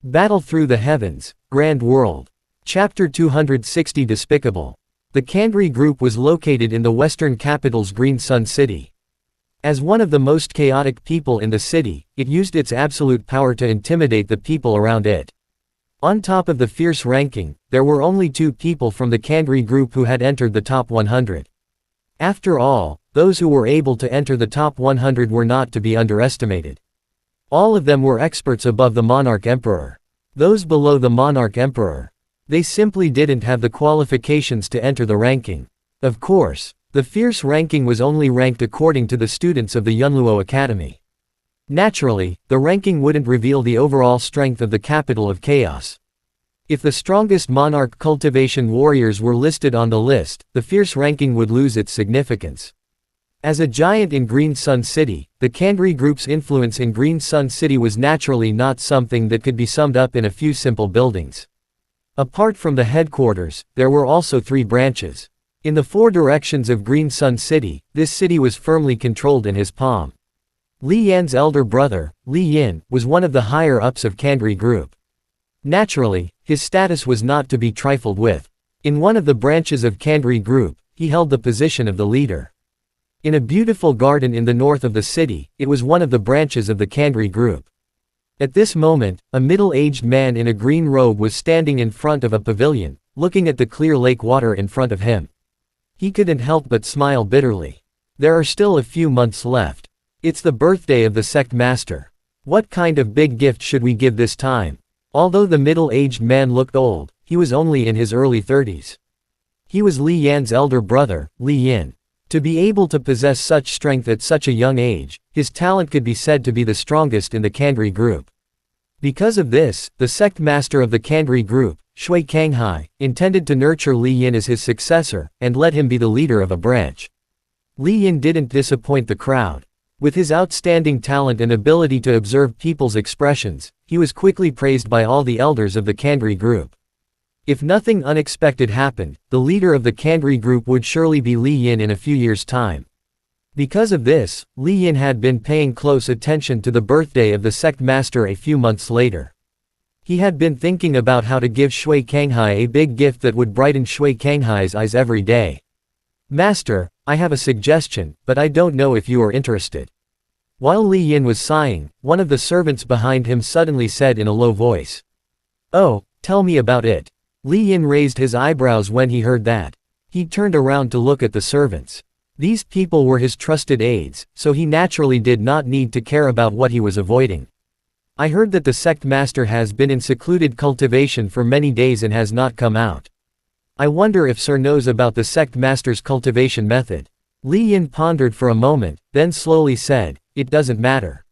Battle through the heavens, Grand World. Chapter 260 Despicable. The Kangry group was located in the western capital's Green Sun City. As one of the most chaotic people in the city, it used its absolute power to intimidate the people around it. On top of the fierce ranking, there were only 2 people from the Kangry group who had entered the top 100. After all, those who were able to enter the top 100 were not to be underestimated. All of them were experts above the Monarch Emperor. Those below the Monarch Emperor, they simply didn't have the qualifications to enter the ranking. Of course, the fierce ranking was only ranked according to the students of the Yunluo Academy. Naturally, the ranking wouldn't reveal the overall strength of the capital of chaos. If the strongest monarch cultivation warriors were listed on the list, the fierce ranking would lose its significance. As a giant in Green Sun City, the Kangry group's influence in Green Sun City was naturally not something that could be summed up in a few simple buildings. Apart from the headquarters, there were also 3 branches. In the 4 directions of Green Sun City, this city was firmly controlled in his palm. Li Yan's elder brother, Leen, was one of the higher-ups of Kangry group. Naturally, his status was not to be trifled with. In one of the branches of Kangry group, he held the position of the leader. In a beautiful garden in the north of the city, it was one of the branches of the Kangry group. At this moment, a middle-aged man in a green robe was standing in front of a pavilion, looking at the clear lake water in front of him. He couldn't help but smile bitterly. There are still a few months left. It's the birthday of the sect master. What kind of big gift should we give this time? Although the middle-aged man looked old, he was only in his early 30s. He was Li Yan's elder brother, Leen. To be able to possess such strength at such a young age, his talent could be said to be the strongest in the Kangry group. Because of this, the sect master of the Kangry group, Shui Kanghai, intended to nurture Li Yan as his successor, and let him be the leader of a branch. Li Yan didn't disappoint the crowd. With his outstanding talent and ability to observe people's expressions, he was quickly praised by all the elders of the Kangry group. If nothing unexpected happened, the leader of the Kangry group would surely be Li Yan in a few years' time. Because of this, Li Yan had been paying close attention to the birthday of the sect master a few months later. He had been thinking about how to give Shui Kanghai a big gift that would brighten Shui Kanghai's eyes every day. "Master, I have a suggestion, but I don't know if you are interested." While Li Yan was sighing, one of the servants behind him suddenly said in a low voice. "Oh, tell me about it." Li Yan raised his eyebrows when he heard that. He turned around to look at the servants. These people were his trusted aides, so he naturally did not need to care about what he was avoiding. "I heard that the sect master has been in secluded cultivation for many days and has not come out. I wonder if Sir knows about the sect master's cultivation method." Li Yan pondered for a moment, then slowly said, "It doesn't matter.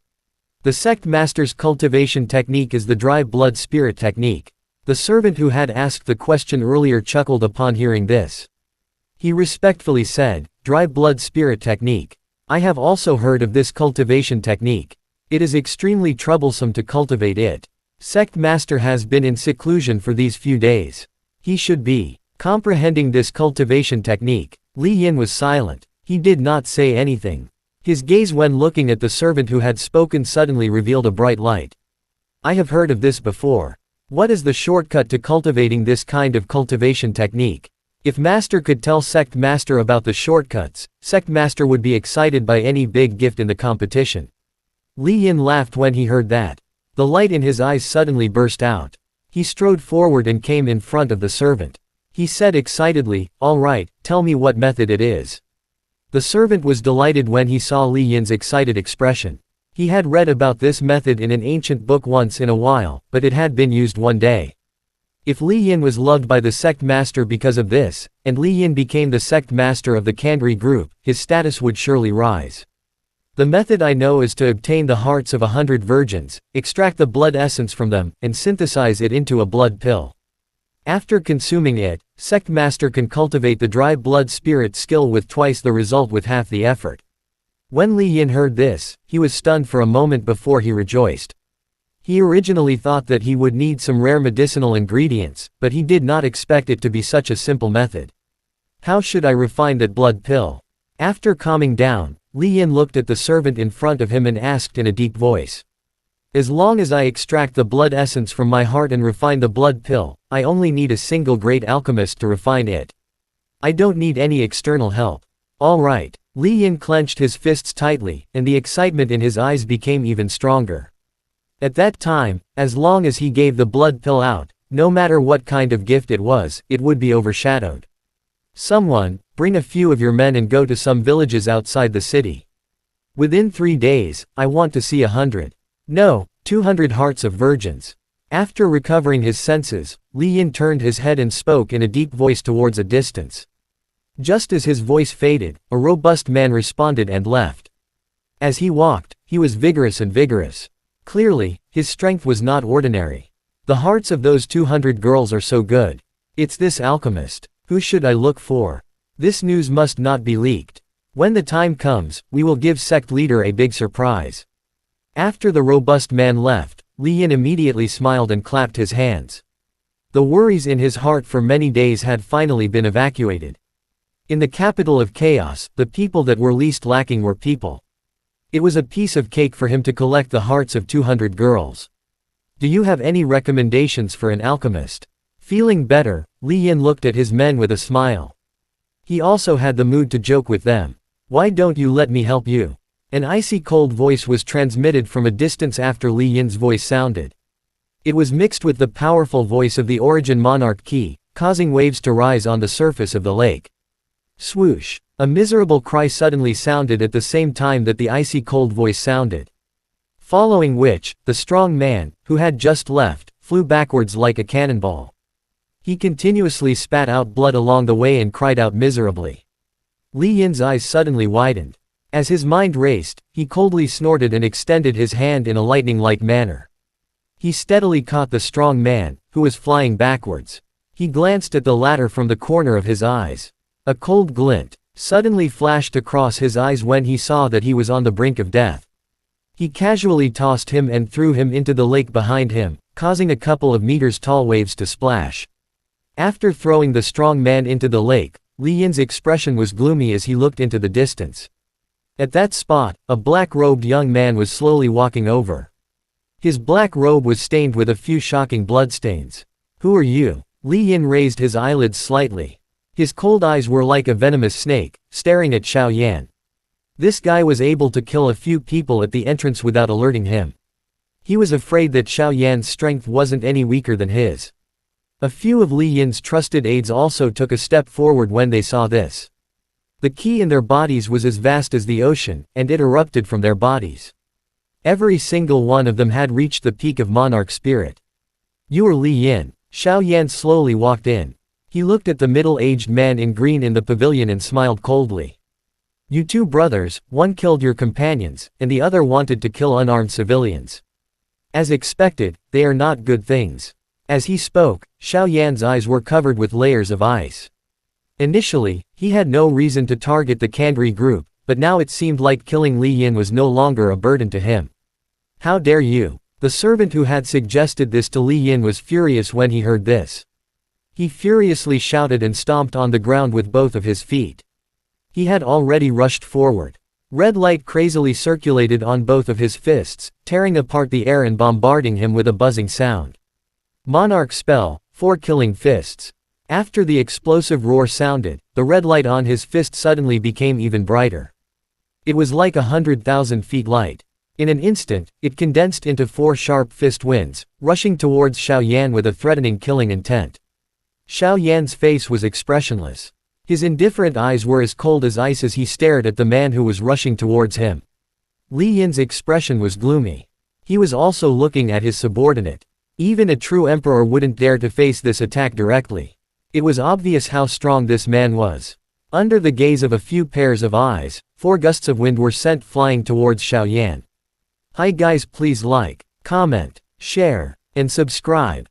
The sect master's cultivation technique is the dry blood spirit technique." The servant who had asked the question earlier chuckled upon hearing this. He respectfully said, "Dry blood spirit technique. I have also heard of this cultivation technique. It is extremely troublesome to cultivate it. Sect master has been in seclusion for these few days. He should be comprehending this cultivation technique." Li Yan was silent. He did not say anything. His gaze when looking at the servant who had spoken suddenly revealed a bright light. "I have heard of this before. What is the shortcut to cultivating this kind of cultivation technique? If master could tell sect master about the shortcuts, sect master would be excited by any big gift in the competition." Li Yan laughed when he heard that. The light in his eyes suddenly burst out. He strode forward and came in front of the servant. He said excitedly, "All right, tell me what method it is." The servant was delighted when he saw Li Yan's excited expression. He had read about this method in an ancient book once in a while, but it had been used one day. If Li Yan was loved by the sect master because of this, and Li Yan became the sect master of the Kangry group, his status would surely rise. "The method I know is to obtain the hearts of 100 virgins, extract the blood essence from them, and synthesize it into a blood pill. After consuming it, sect master can cultivate the dry blood spirit skill with twice the result with half the effort." When Li Yan heard this, he was stunned for a moment before he rejoiced. He originally thought that he would need some rare medicinal ingredients, but he did not expect it to be such a simple method. "How should I refine that blood pill?" After calming down, Li Yan looked at the servant in front of him and asked in a deep voice. As long as I extract the blood essence from my heart and refine the blood pill, I only need a single great alchemist to refine it. I don't need any external help. All right. Leen clenched his fists tightly, and the excitement in his eyes became even stronger. At that time, as long as he gave the blood pill out, no matter what kind of gift it was, it would be overshadowed. Someone, bring a few of your men and go to some villages outside the city. Within 3 days, I want to see 100. No, 200 hearts of virgins. After recovering his senses, Leen turned his head and spoke in a deep voice towards a distance. Just as his voice faded, a robust man responded and left. As he walked, he was vigorous and vigorous. Clearly, his strength was not ordinary. The hearts of those 200 girls are so good. It's this alchemist. Who should I look for? This news must not be leaked. When the time comes, we will give sect leader a big surprise. After the robust man left, Leen immediately smiled and clapped his hands. The worries in his heart for many days had finally been evacuated. In the capital of chaos, the people that were least lacking were people. It was a piece of cake for him to collect the hearts of 200 girls. Do you have any recommendations for an alchemist? Feeling better, Leen looked at his men with a smile. He also had the mood to joke with them. Why don't you let me help you? An icy cold voice was transmitted from a distance after Leen's voice sounded. It was mixed with the powerful voice of the Origin Monarch Key, causing waves to rise on the surface of the lake. Swoosh! A miserable cry suddenly sounded at the same time that the icy cold voice sounded. Following which, the strong man, who had just left, flew backwards like a cannonball. He continuously spat out blood along the way and cried out miserably. Leen's eyes suddenly widened. As his mind raced, he coldly snorted and extended his hand in a lightning-like manner. He steadily caught the strong man, who was flying backwards. He glanced at the latter from the corner of his eyes. A cold glint suddenly flashed across his eyes when he saw that he was on the brink of death. He casually tossed him and threw him into the lake behind him, causing a couple of meters tall waves to splash. After throwing the strong man into the lake, Leen's expression was gloomy as he looked into the distance. At that spot, a black-robed young man was slowly walking over. His black robe was stained with a few shocking bloodstains. Who are you? Leen raised his eyelids slightly. His cold eyes were like a venomous snake, staring at Xiao Yan. This guy was able to kill a few people at the entrance without alerting him. He was afraid that Xiao Yan's strength wasn't any weaker than his. A few of Leen's trusted aides also took a step forward when they saw this. The ki in their bodies was as vast as the ocean, and it erupted from their bodies. Every single one of them had reached the peak of monarch spirit. You are Leen. Xiao Yan slowly walked in. He looked at the middle-aged man in green in the pavilion and smiled coldly. You two brothers, one killed your companions, and the other wanted to kill unarmed civilians. As expected, they are not good things. As he spoke, Xiao Yan's eyes were covered with layers of ice. Initially, he had no reason to target the Kangry group, but now it seemed like killing Leen was no longer a burden to him. How dare you? The servant who had suggested this to Leen was furious when he heard this. He furiously shouted and stomped on the ground with both of his feet. He had already rushed forward. Red light crazily circulated on both of his fists, tearing apart the air and bombarding him with a buzzing sound. Monarch spell, 4 killing fists. After the explosive roar sounded, the red light on his fist suddenly became even brighter. It was like 100,000 feet light. In an instant, it condensed into 4 sharp fist winds, rushing towards Xiao Yan with a threatening killing intent. Xiao Yan's face was expressionless. His indifferent eyes were as cold as ice as he stared at the man who was rushing towards him. Leen's expression was gloomy. He was also looking at his subordinate. Even a true emperor wouldn't dare to face this attack directly. It was obvious how strong this man was. Under the gaze of a few pairs of eyes, 4 gusts of wind were sent flying towards Xiao Yan. Hi guys, please like, comment, share, and subscribe.